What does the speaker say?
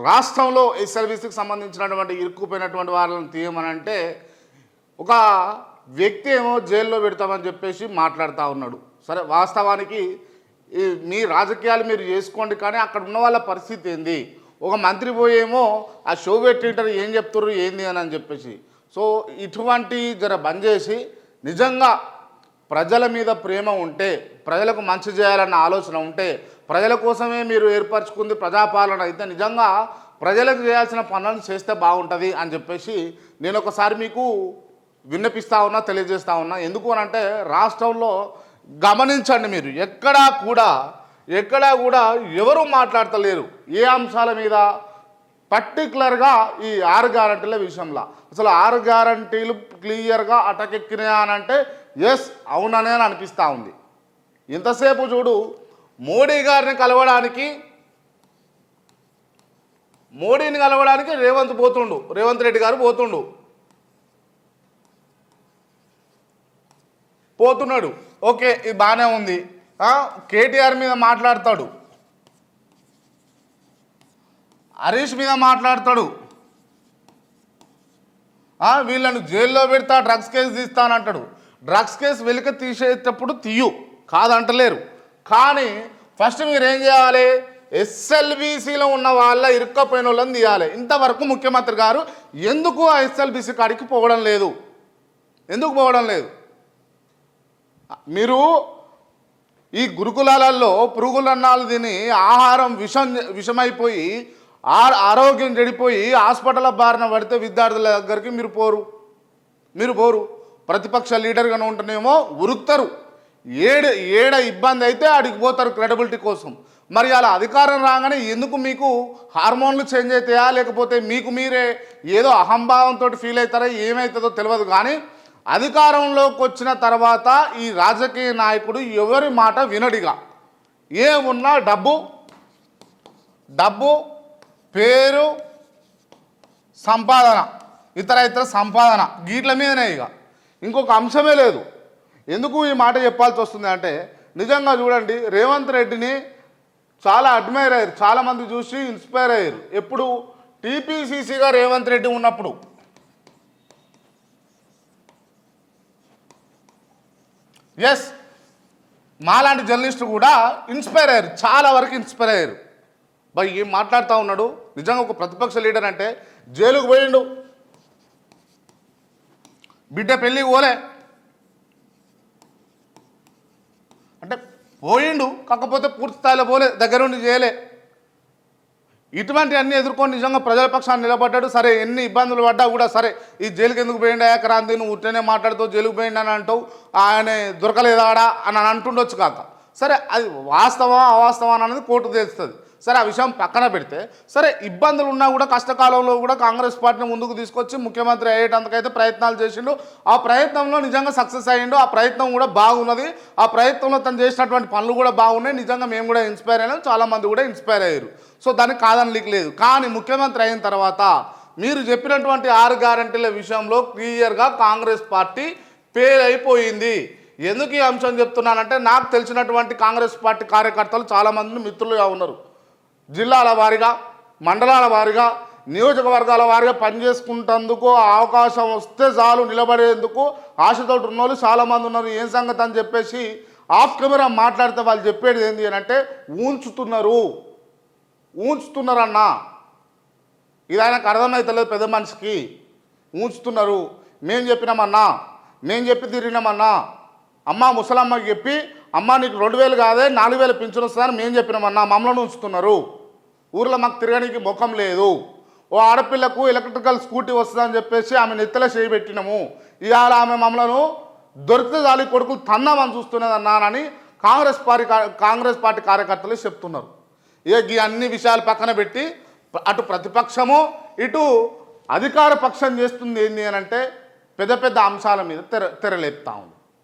రాష్ట్రంలో ఎస్ఎల్బీసీకి సంబంధించినటువంటి ఇరుక్కుపోయినటువంటి వాళ్ళని తీయమనంటే ఒక వ్యక్తి ఏమో జైల్లో పెడతామని చెప్పేసి మాట్లాడుతూ ఉన్నాడు. సరే, వాస్తవానికి మీ రాజకీయాలు మీరు చేసుకోండి, కానీ అక్కడ ఉన్న వాళ్ళ పరిస్థితి ఏంది? ఒక మంత్రి పోయేమో ఆ షో పెట్టింటారు, ఏం చెప్తారు ఏంది అని చెప్పేసి. సో ఇటువంటి జర బంద్ చేసి నిజంగా ప్రజల మీద ప్రేమ ఉంటే, ప్రజలకు మంచి చేయాలన్న ఆలోచన ఉంటే, ప్రజల కోసమే మీరు ఏర్పరచుకుంది ప్రజాపాలన అయితే నిజంగా ప్రజలకు చేయాల్సిన పనులను చేస్తే బాగుంటుంది అని చెప్పేసి నేను ఒకసారి మీకు విన్నపిస్తూ ఉన్నా, తెలియజేస్తూ ఉన్నా. ఎందుకు అని అంటే రాష్ట్రంలో గమనించండి, మీరు ఎక్కడా కూడా ఎవరు మాట్లాడతలేరు ఏ అంశాల మీద, పర్టికులర్గా ఈ 6 గ్యారంటీల విషయంలో. అసలు 6 గ్యారంటీలు క్లియర్గా అటకెక్కినాయా అని అంటే ఎస్, అవుననే అనిపిస్తూ ఉంది. ఇంతసేపు చూడు, మోడీని కలవడానికి రేవంత్ రెడ్డి గారు పోతున్నాడు. ఓకే, ఇది బాగానే ఉంది. కేటీఆర్ మీద మాట్లాడతాడు, హరీష్ మీద మాట్లాడతాడు, వీళ్ళను జైల్లో పెడతా, డ్రగ్స్ కేసు తీస్తానంటాడు. డ్రగ్స్ కేసు వెలికి తీసేటప్పుడు కాదంటలేరు. కానీ ఫస్ట్ మీరు ఏం చేయాలి? ఎస్ఎల్బీసీలో ఉన్న వాళ్ళ ఇరుక్కపోయిన వాళ్ళని తీయాలి. ఇంతవరకు ముఖ్యమంత్రి గారు ఎందుకు ఆ ఎస్ఎల్బీసీ కాడికి పోవడం లేదు? ఎందుకు పోవడం లేదు? మీరు ఈ గురుకులాలలో పురుగులన్నాలు తిని ఆహారం విషమైపోయి ఆరోగ్యం చెడిపోయి హాస్పిటల్ బారిన పడితే విద్యార్థుల దగ్గరికి మీరు పోరు. ప్రతిపక్ష లీడర్గానే ఉంటేనేమో ఉరుకుతారు. ఏడ ఇబ్బంది అయితే అడిగి పోతారు క్రెడిబిలిటీ కోసం. మరి అలా అధికారం రాగానే ఎందుకు మీకు హార్మోన్లు చేంజ్ అవుతాయా, లేకపోతే మీకు మీరే ఏదో అహంభావంతో ఫీల్ అవుతారా, ఏమవుతుందో తెలియదు. కానీ అధికారంలోకి వచ్చిన తర్వాత ఈ రాజకీయ నాయకుడు ఎవరి మాట వినడిగా. ఏమున్నా డబ్బు, పేరు, సంపాదన, ఇతర సంపాదన, వీటి మీదనే. ఇక ఇంకొక అంశమే లేదు. ఎందుకు ఈ మాట చెప్పాల్సి వస్తుంది అంటే నిజంగా చూడండి, రేవంత్ రెడ్డిని చాలా అడ్మైర్ అయ్యారు, చాలామంది చూసి ఇన్స్పైర్ అయ్యారు. ఎప్పుడు? టీపీసీసీగా రేవంత్ రెడ్డి ఉన్నప్పుడు. ఎస్, మాలాంటి జర్నలిస్టు కూడా ఇన్స్పైర్ అయ్యారు, చాలా వరకు ఇన్స్పైర్ అయ్యారు. బై ఏం మాట్లాడుతూ ఉన్నాడు? నిజంగా ఒక ప్రతిపక్ష లీడర్ అంటే జైలుకు పోయిండు, బిడ్డ పెళ్ళికి పోలే అంటే పోయిండు, కాకపోతే పూర్తి స్థాయిలో పోలే, దగ్గరుండి చేయలే. ఇటువంటి అన్నీ ఎదుర్కొని నిజంగా ప్రజల పక్షాన్ని నిలబడ్డాడు. సరే, ఎన్ని ఇబ్బందులు పడ్డా కూడా సరే, ఈ జైలుకి ఎందుకు పోయిండు క్రాంతి, నువ్వు ఉట్టనే మాట్లాడుతావు, జైలుకు పోయిండు అని అంటావు, ఆయన దొరకలేదాడా అని అంటుండొచ్చు కాక. సరే, అది వాస్తవం అవాస్తవం అనేది కోర్టు తెలుస్తుంది. సరే, ఆ విషయం పక్కన పెడితే, సరే ఇబ్బందులు ఉన్నా కూడా కష్టకాలంలో కూడా కాంగ్రెస్ పార్టీని ముందుకు తీసుకొచ్చి ముఖ్యమంత్రి అయ్యేటందుకైతే ప్రయత్నాలు చేసిండు. ఆ ప్రయత్నంలో నిజంగా సక్సెస్ అయ్యిండు. ఆ ప్రయత్నం కూడా బాగున్నది. ఆ ప్రయత్నంలో తను చేసినటువంటి పనులు కూడా బాగున్నాయి. నిజంగా మేము కూడా ఇన్స్పైర్ అయినాం, చాలామంది కూడా ఇన్స్పైర్ అయ్యారు. సో దానికి కాదనలికి లేదు. కానీ ముఖ్యమంత్రి అయిన తర్వాత మీరు చెప్పినటువంటి 6 గ్యారంటీల విషయంలో క్లియర్గా కాంగ్రెస్ పార్టీ ఫెయిల్ అయిపోయింది. ఎందుకు ఈ అంశం చెప్తున్నానంటే నాకు తెలిసినటువంటి కాంగ్రెస్ పార్టీ కార్యకర్తలు చాలామంది మిత్రులుగా ఉన్నారు. జిల్లాల వారీగా, మండలాల వారీగా, నియోజకవర్గాల వారీగా పనిచేసుకుంటేందుకు అవకాశం వస్తే చాలు నిలబడేందుకు ఆశతో ఉన్న వాళ్ళు చాలామంది ఉన్నారు. ఏం సంగతి అని చెప్పేసి ఆఫ్ కెమెరా మాట్లాడితే వాళ్ళు చెప్పేది ఏంటి అని అంటే ఊంచుతున్నారన్నా. ఇది ఆయనకు అర్థమవుతలేదు, పెద్ద మనిషికి. ఊంచుతున్నారు. మేము చెప్పినామన్నా, మేము చెప్పి తిరిగినామన్నా, అమ్మ ముసలమ్మకి చెప్పి అమ్మ నీకు 2000 కాదే 4000 పింఛను వస్తుందని మేము చెప్పినామన్నా, మమ్మల్ని ఉంచుతున్నారు. ఊర్లో మాకు తిరగడానికి ముఖం లేదు. ఓ ఆడపిల్లకు ఎలక్ట్రికల్ స్కూటీ వస్తుందని చెప్పేసి ఆమె నెత్తలో చేయబెట్టినాము. ఇవాళ ఆమె మమ్మలను దొరికితే చాలి కొడుకులు తన్నామని చూస్తున్నదన్నానని కాంగ్రెస్ పార్టీ కార్యకర్తలు చెప్తున్నారు. ఈ అన్ని విషయాలు పక్కన పెట్టి అటు ప్రతిపక్షము ఇటు అధికార పక్షం చేస్తుంది ఏంటి అని అంటే పెద్ద పెద్ద అంశాల మీద తెరలేపుతా ఉంది.